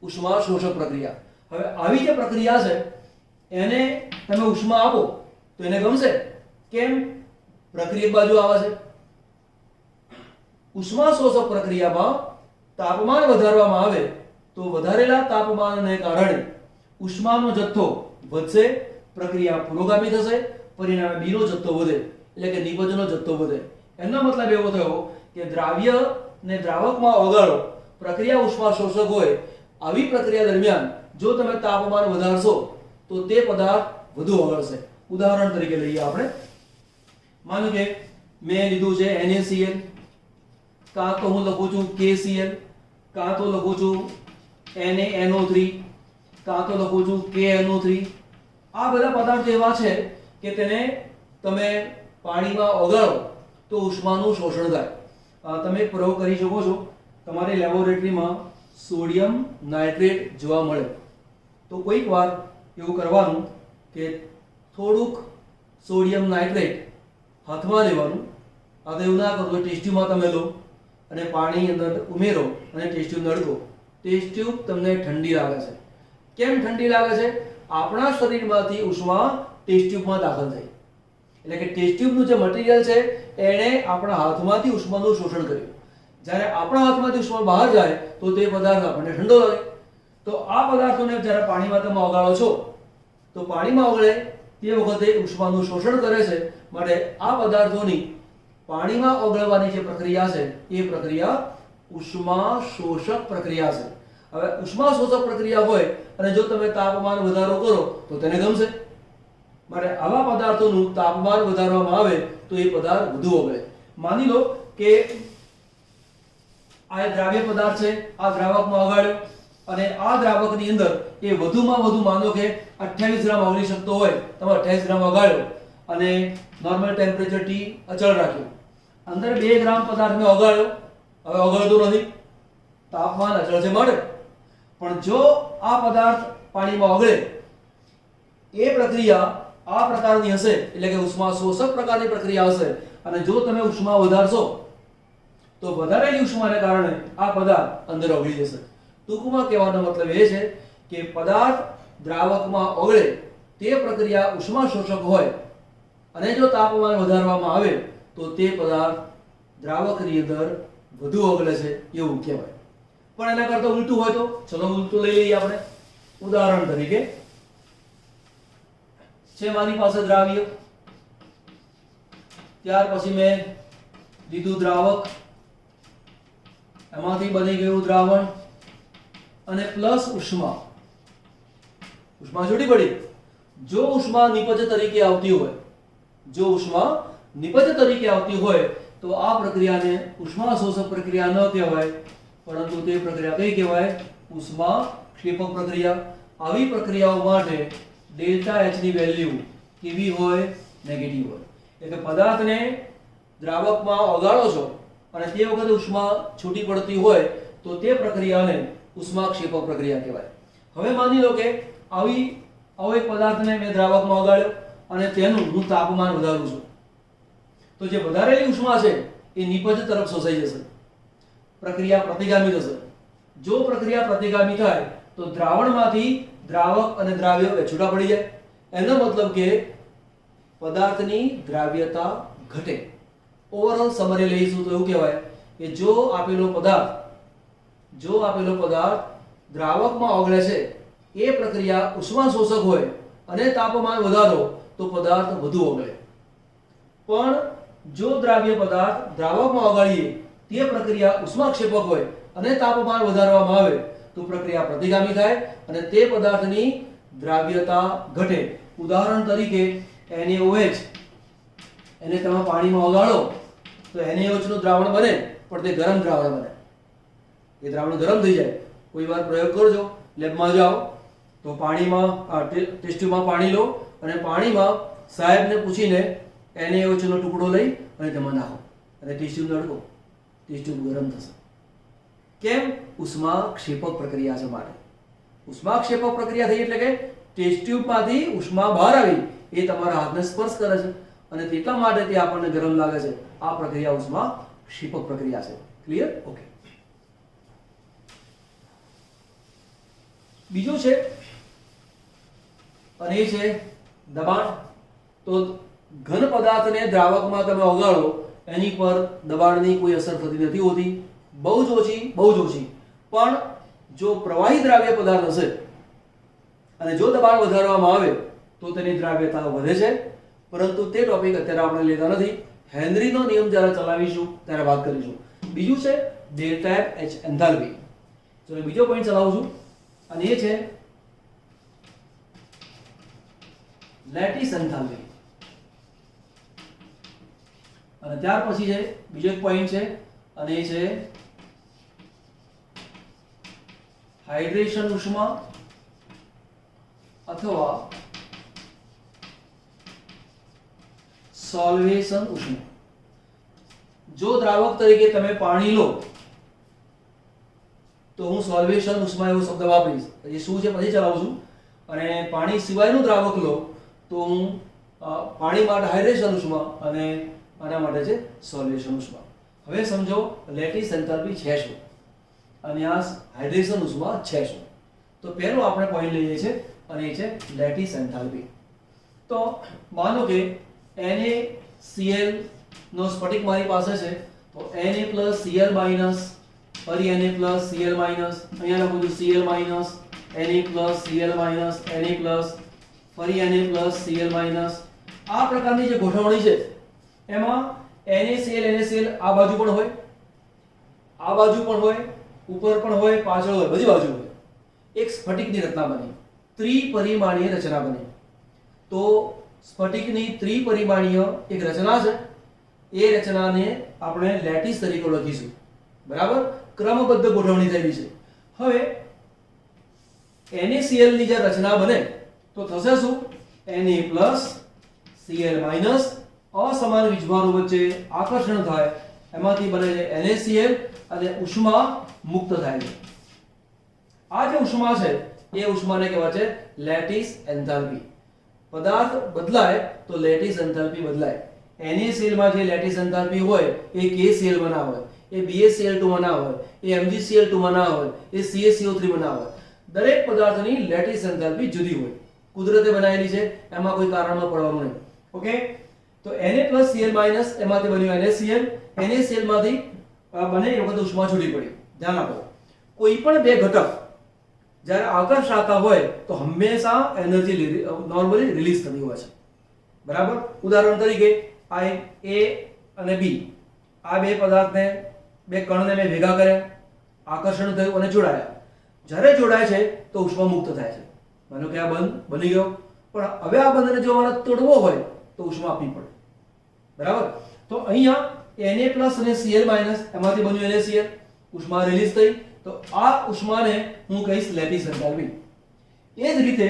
ઉષ્મા શોષક પ્રક્રિયા. હવે આવી જે પ્રક્રિયા છે એને તમે ઉષ્મા આપો તો એને ગમશે. કેમ? પ્રક્રિયક બાજુ આવે છે. ઉષ્મા શોષક પ્રક્રિયામાં તાપમાન વધારવામાં આવે તો વધારેલા તાપમાનને કારણે ઉષ્માનો જથ્થો વધશે, પ્રક્રિયા પુરોગામી થશે, પરિણામે B નો જથ્થો વધે, એટલે કે નિપજનો જથ્થો વધે. એનો મતલબ એવો થયો કે દ્રાવ્ય ને દ્રાવકમાં ઓગાળો, પ્રક્રિયા ઉષ્મા શોષક હોય, આવી પ્રક્રિયા દરમિયાન જો તમે તાપમાન વધારશો તો તે પદાર્થ વધુ ઓગળશે. ઉદાહરણ તરીકે લઈએ આપણે. માનો કે મેં લીધું છે NaCl, કાં તો હું લખું છું KCl, કાં તો લખું છું NaNO3, કાં તો લખું છું KNO3. આ બધા પદાર્થો એવા છે કે તેને તમે પાણીમાં ઓગાળો તો ઉષ્માનું શોષણ થાય. તમે એક પ્રયોગ કરી શકો છો. તમારી લેબોરેટરીમાં સોડિયમ નાઇટ્રેટ જોવા મળે તો કોઈક વાર એવું કરવાનું કે થોડુંક સોડિયમ નાઇટ્રેટ હાથમાં લેવાનું. આ તો એવું ના કરો, ટેસ્ટ ટ્યુબમાં તમે લો અને પાણી અંદર ઉમેરો અને ટેસ્ટ ટ્યુબ નળગો. ટેસ્ટ ટ્યુબ તમને ઠંડી લાગે છે. કેમ ઠંડી લાગે છે? આપણા શરીરમાંથી ઉષ્મા ટેસ્ટ ટ્યુબમાં દાખલ થઈ, એટલે કે ટેસ્ટ ટ્યુબનું જે મટીરીયલ છે એણે આપણા હાથમાંથી ઉષ્માનું શોષણ કર્યું. જ્યારે આપણા હાથમાંથી ઉષ્મા બહાર જાય તો તે પદાર્થ આપણને ઠંડો લાગે. તો આ પદાર્થોને જ્યારે પાણીમાં તમે ઓગાળો છો તો પાણીમાં ઓગળે તે વખતે ઉષ્માનું શોષણ કરે છે. માટે આ પદાર્થોની પાણીમાં ઓગળવાની જે પ્રક્રિયા છે એ પ્રક્રિયા ઉષ્મા શોષક પ્રક્રિયા છે. હવે ઉષ્મા શોષક પ્રક્રિયા હોય અને જો તમે તાપમાન વધારો કરો તો તેને ગમશે. માટે આવા પદાર્થોનું તાપમાન વધારવામાં આવે તો એ પદાર્થ વધુ ઓગળે. માની લો કે આ દ્રાવ્ય પદાર્થ છે, આ દ્રાવકમાં ઓગાળ્યો અને આ દ્રાવકની અંદર એ વધુમાં વધુ માનો કે 28 ગ્રામ ઓગળી શકતો હોય, તમે 28 ગ્રામ ઓગાળ્યો અને નોર્મલ ટેમ્પરેચર T અચળ રાખ્યું. અંદર 2 ગ્રામ પદાર્થ મેં ઓગાળ્યો, હવે ઓગળતો નથી, તાપમાન અચળ છે માટે. પણ જો આ પદાર્થ પાણીમાં ઓગળે એ પ્રક્રિયા આ પ્રકારની હશે, એટલે કે ઉષ્મા શોષક પ્રકારની પ્રક્રિયા હશે. અને જો તમે ઉષ્મા વધારશો તો વધારેલી ઉષ્માને કારણે આ પદાર્થ અંદર ઓગળી જશે. ટૂંકમાં કહેવાનો મતલબ એ છે કે પદાર્થ દ્રાવકમાં ઓગળે તે પ્રક્રિયા ઉષ્મા શોષક હોય અને જો તાપમાન વધારવામાં આવે તો તે પદાર્થ દ્રાવકની અંદર વધુ ઓગળે છે એવું કહેવાય. પણ એના કરતા ઉલટું હોય તો ચલો ઉલટું લઈ લઈએ આપણે. ઉદાહરણ તરીકે છે મારી પાસે દ્રાવ્ય, ત્યાર પછી મેં લીધું દ્રાવક, એમાંથી બની ગયું દ્રાવણ અને પ્લસ ઉષ્મા. ઉષ્મા છૂટી પડી. જો ઉષ્મા નિપજ તરીકે આવતી હોય, જો ઉષ્મા નિપજ તરીકે આવતી હોય તો આ પ્રક્રિયાને ઉષ્મા શોષક પ્રક્રિયા ન કહેવાય, પરંતુ તે પ્રક્રિયા કઈ કહેવાય? ઉષ્મા ક્ષેપક પ્રક્રિયા. આવી પ્રક્રિયાઓ માટે ડેલ્ટા H ની વેલ્યુ કેવી હોય? નેગેટિવ હોય. એટલે પદાર્થને દ્રાવકમાં ઓગાળો છો અને તે વખતે ઉષ્મા છૂટી પડતી હોય તો તે પ્રક્રિયાને ઉષ્મા ક્ષેપક પ્રક્રિયા કહેવાય. હવે માની લો કે આવો એક પદાર્થને મેં દ્રાવકમાં ઓગાળ્યો અને તેનું હું તાપમાન વધારું છું તો જે વધારેલી ઉષ્મા છે એ નિપજ તરફ શોષાઈ જશે. પ્રક્રિયા પ્રતિગામી થશે. જો પ્રક્રિયા પ્રતિગામી થાય તો દ્રાવણમાંથી દ્રાવક અને દ્રાવ્ય છૂટા પડી જાય. એનો મતલબ કે પદાર્થની દ્રાવ્યતા ઘટે. ઓવરઓલ સમરી લઈશું તો એવું કહેવાય કે જો આપેલો પદાર્થ દ્રાવકમાં ઓગળે છે એ પ્રક્રિયા ઉષ્મા શોષક હોય અને તાપમાન વધારો તો પદાર્થ વધુ ઓગળે. પણ જો દ્રાવ્ય પદાર્થ દ્રાવકમાં ઓગાળીએ તે પ્રક્રિયા ઉષ્માક્ષેપક હોય અને તાપમાન વધારવામાં આવે તો પ્રક્રિયા પ્રતિગામી થાય અને તે પદાર્થની દ્રાવ્યતા ઘટે. ઉદાહરણ તરીકે NaOH, એને તમે પાણીમાં ઓગાળો તો NaOH નું દ્રાવણ બને, પણ તે ગરમ દ્રાવણ બને. એ દ્રાવણ ગરમ થઈ જાય. કોઈ વાર પ્રયોગ કરજો, લેબમાં જાઓ તો પાણીમાં ટેસ્ટ ટ્યુબમાં પાણી લો અને પાણીમાં સાહેબને પૂછીને NaOH નો ટુકડો લઈ અને તેમાં નાખો અને ટેસ્ટ ટ્યુબ નળગો. ટેસ્ટ ટ્યુબ ગરમ થશે. કેમ? ઉષ્મા ક્ષેપક પ્રક્રિયા છે માટે. ઉષ્મા ક્ષેપક પ્રક્રિયા થઈ એટલે કે ટેસ્ટ ટ્યુબમાંથી ઉષ્મા બહાર આવી એ તમારા હાથને સ્પર્શ કરે છે અને તેટલા માટે તે આપણને ગરમ લાગે છે. આ પ્રક્રિયા ઉષ્મા ક્ષેપક પ્રક્રિયા છે. ક્લિયર? ઓકે. બીજું છે અને એ છે દબાણ. તો ઘન પદાર્થને દ્રાવકમાં તમે ઓગાળો એની પર દબાણની કોઈ અસર થતી નથી હોતી, બહુ જ ઓછી. પણ જો પ્રવાહી દ્રાવ્ય પદાર્થ હશે અને જો દબાણ વધારવામાં આવે તો તેની દ્રાવ્યતા વધે છે. પરંતુ તે ટોપિક અત્યારે આપણે લેતા નથી. હેનરીનો નિયમ જ્યારે ચલાવીશું ત્યારે વાત કરીશું. બીજું છે ડેલ્ટા H એન્થાલ્પી. ચલો બીજો પોઈન્ટ ચલાવું છું અને એ છે લેટિસ એન્થાલ્પી. અને ત્યાર પછી છે બીજો એક પોઈન્ટ છે અને એ છે હાઇડ્રેશન ઉષ્મા અથવા સોલ્વેશન ઉષ્મા. જો દ્રાવક તરીકે તમે પાણી લો તો હું સોલ્વેશન ઉષ્મા એવો શબ્દ વાપરીશ. એ શું છે પછી ચલાવું છું. અને પાણી સિવાયનું દ્રાવક લો તો હું પાણી માટે હાઇડ્રેશન ઉષ્મા અને આના માટે છે સોલ્વેશન ઉષ્મા. હવે સમજો લેટિસ એન્થાલ્પી છે શું અને આ હાઇડ્રેશન ઉષ્મા છે શું. તો પહેલો આપણે પોઈન્ટ લઈએ છીએ અને એ છે લેટિસ એન્થાલ્પી. તો માનો કે NaCl નો સ્ફટિક મારી પાસે છે તો Na Cl માઈનસ ફરી Na Cl માઈનસ અહીંયા લખું છું Cl minus Na Cl minus Na ફરી Na Cl માઈનસ. આ પ્રકારની જે ગોઠવણી છે એમાં NaCl આ બાજુ પણ હોય, આ બાજુ પણ હોય, ઉપર પણ હોય, પાછળ હોય, બધી બાજુ હોય. એક સ્ફટિકની રચના બની, ત્રિપરિમાણીય રચના બની. તો સ્ફટિકની ત્રિપરિમાણીય એક રચના છે. એ રચનાને આપણે લેટિસ તરીકે લખીશું. બરાબર, ક્રમબદ્ધ ગોઠવણી થયેલી છે. હવે NaCl ની જે રચના બને તો થશે શું? Na Cl માઈનસ અસમાન વીજભારો વચ્ચે આકર્ષણ થાય, એમાંથી બને છે NaCl અને ઉષ્મા મુક્ત થાય છે. આ જે ઉષ્મા છે એ ઉષ્માને કહેવાય છે લેટિસ એન્થાલ્પી. પદાર્થ બદલાય તો લેટિસ એન્થાલ્પી બદલાય. NaCl માં જે લેટિસ એન્થાલ્પી હોય એ KCl બના હોય, એ BaCl2 બના હોય, એ MgCl2 બના હોય, એ CaCO3 બના હોય. દરેક પદાર્થની લેટિસ એન્થાલ્પી જુદી હોય, કુદરતે બનાવેલી છે, એમાં કોઈ કારણમાં પડવાનું નહીં. ઓકે, તો Na Cl માઈનસ એમાંથી બન્યું NaCl. NaCl માંથી બને એ વખત ઉષ્મા છૂટી પડી. ધ્યાન આપો, કોઈ પણ બે ઘટક જ્યારે આકર્ષાતા હોય તો હંમેશા એનર્જી નોર્મલી રિલીઝ થતી હોય છે. બરાબર, ઉદાહરણ તરીકે આ A અને B, આ બે પદાર્થને, બે કણને મેં ભેગા કર્યા, આકર્ષણ થયું અને જોડાયા. જ્યારે જોડાય છે તો ઉષ્મા મુક્ત થાય છે. માનો કે આ બંધ બની ગયો, પણ હવે આ બંધને જો મારે તોડવો હોય તો ઉષ્મા આપવી પડે. બરાબર, તો અહીંયા Na અને Cl માઈનસ એમાંથી બન્યું NaCl, ઉષ્મા રિલીઝ થઈ, તો આ ઉષ્માને હું કહીશ લેટિસ એન્થાલ્પી. એ જ રીતે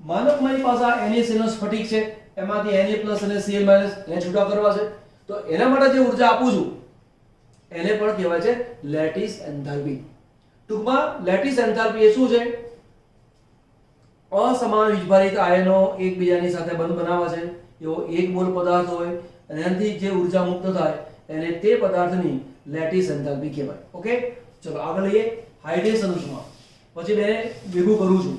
માનો કે મારી પાસે આ NaCl નો સ્ફટિક છે, એમાંથી Na અને Cl માઈનસ એને છૂટા કરવા છે, તો એના માટે જે ઊર્જા આપું છું એને પણ કહેવાય છે લેટિસ એન્થાલ્પી. ટૂંકમાં લેટિસ એન્થાલ્પી એ શું છે? અસમાન વીજભારિત આયનો એકબીજાની સાથે બંધ બનાવે છે એવો એક મોલ પદાર્થ હોય અને એનાથી જે ઊર્જા મુક્ત થાય એને તે પદાર્થની લેટિસ એન્થાલ્પી કહેવાય. ઓકે, ચલો આગળ લઈએ હાઇડ્રેશન ઉષ્મા. પછી મેં ભેગું કરું છું.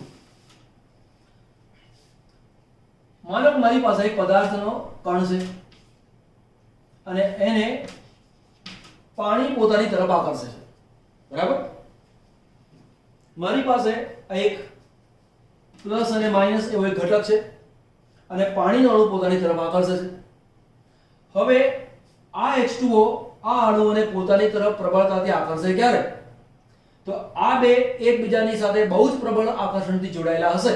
માનો કે મારી પાસે એક પદાર્થનો કણ છે અને એને પાણી પોતાની તરફ આકર્ષે છે. બરાબર, મારી પાસે એક પ્લસ અને માઈનસ એવો એક ઘટક છે અને પાણીનો અણુ પોતાની તરફ આકર્ષે છે. હવે આ H2O આ અણુઓને પોતાની તરફ પ્રબળતાથી આકર્ષે ક્યારે? તો આ બે એકબીજાની સાથે બહુ જ પ્રબળ આકર્ષણથી જોડાયેલા હશે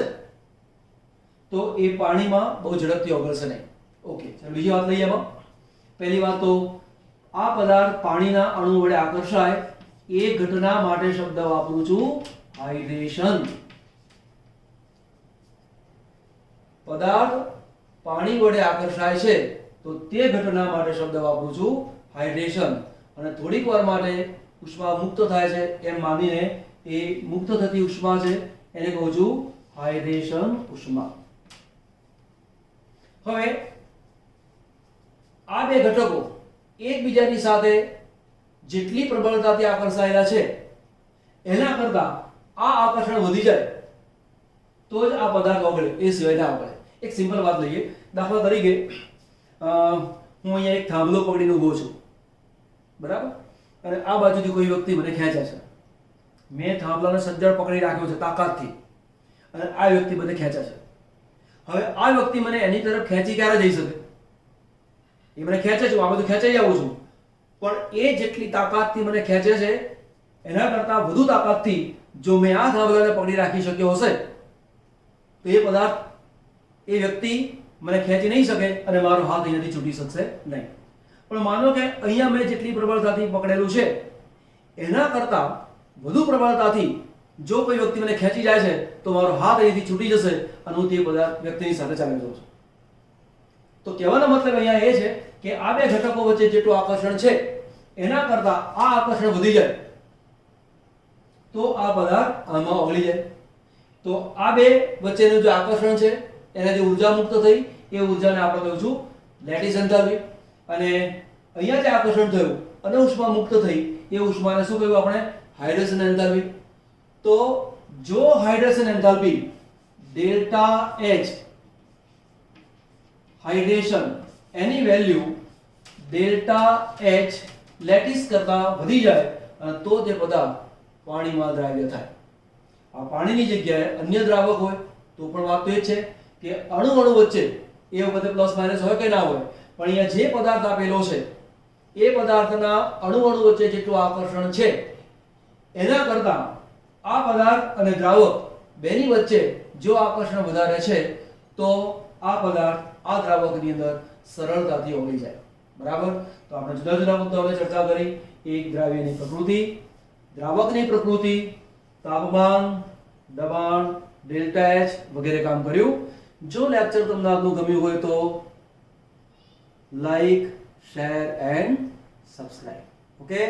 તો એ પાણીમાં બહુ ઝડપથી ઓગળશે નહીં. ઓકે, ચલો બીજી વાત લઈએ. એમાં પહેલી વાત તો આ પદાર્થ પાણીના અણુ વડે આકર્ષાય એ ઘટના માટે શબ્દ વાપરું છું હાઇડ્રેશન. પદાર્થ પાણી વડે આકર્ષાય છે તો તે ઘટના માટે શબ્દ વાપરું છું હાઇડ્રેશન. અને થોડીક વાર માટે ઉષ્મા મુક્ત થાય છે એમ માનીને એ મુક્ત થતી ઉષ્મા છે એને કહું છું હાઇડ્રેશન ઉષ્મા. હવે આ બે ઘટકો એકબીજાની સાથે જેટલી પ્રબળતાથી આકર્ષાયેલા છે એના કરતા આ આકર્ષણ વધી જાય તો જ આ પદાર્થ ઓગળે, એ સિવાય ના ઓગળે. એક સિમ્પલ વાત લઈએ. દાખલા તરીકે હું અહીંયા એક થાંભલો પકડીને ઊભો છું. બરાબર, અને આ બાજુથી કોઈ વ્યક્તિ મને ખેંચે છે. મેં થાંભલાને સજ્જડ પકડી રાખ્યો છે તાકાતથી અને આ વ્યક્તિ મને ખેંચે છે. હવે આ વ્યક્તિ મને એની તરફ ખેંચી ક્યારે જઈ શકે? એ મને ખેંચે છે, આ બધું ખેંચાઈ આવું છું, પણ એ જેટલી તાકાતથી મને ખેંચે છે એના કરતા વધુ તાકાતથી જો મેં આ થાંભલાને પકડી રાખી શક્યો હશે તો એ પદાર્થ, એ વ્યક્તિ મને ખેંચી નહીં શકે અને મારો હાથ અહીંયાથી છૂટી શકશે નહીં. પણ માનો કે અહીંયા મેં જેટલી પ્રબળતાથી પકડેલું છે એના કરતાં વધુ પ્રબળતાથી જો કોઈ વ્યક્તિ મને ખેંચી જાય છે તો મારો હાથ અહીંથી છૂટી જશે અને હું તે બધા વ્યક્તિની સાથે ચાલી જાઉં છું. તો કહેવાનો મતલબ અહીંયા એ છે કે આ બે ઘટકો વચ્ચે જેટલું આકર્ષણ છે એના કરતાં આ આકર્ષણ વધી જાય તો આ પદાર્થ આમાં ઓગળી જાય. તો આ બે વચ્ચેનું જે આકર્ષણ છે એને જે ઉર્જા મુક્ત થઈ એ ઉર્જાને આપણે કહું છું લેટિસ એન્થાલ્પી. અને અહીંયા જે આકર્ષણ થયું અને ઉષ્મા મુક્ત થઈ એ ઉષ્માને શું કહ્યું આપણે? Hydration enthalpy. તો જો hydration enthalpy delta H hydration એની વેલ્યુ ડેલ્ટા H લેટિસ કરતા વધી જાય અને તો તે પદાર્થ પાણીમાં દ્રાવ્ય થાય. આ પાણીની જગ્યાએ અન્ય દ્રાવક હોય તો પણ વાત તો એ છે કે અણુ વચ્ચે એ વખતે પ્લસ માઇનસ હોય કે ના હોય, પણ અહીંયા જે પદાર્થ આપેલો છે એ પદાર્થના અણુ વચ્ચે જેટલું આકર્ષણ છે એના કરતાં આ પદાર્થ અને દ્રાવક બેની વચ્ચે જો આકર્ષણ વધારે છે તો આ પદાર્થ આ દ્રાવકની અંદર સરળતાથી ઓગળી જાય. બરાબર. તો આપણે જુદા જુદા મુદ્દાઓની ચર્ચા કરી. એક દ્રાવ્યની પ્રકૃતિ, દ્રાવકની પ્રકૃતિ, તાપમાન, દબાણ, ડેલ્ટા H વગેરે કામ કર્યું. જો લેક્ચર તમને આપનું ગમ્યું હોય તો like, share and subscribe. Okay.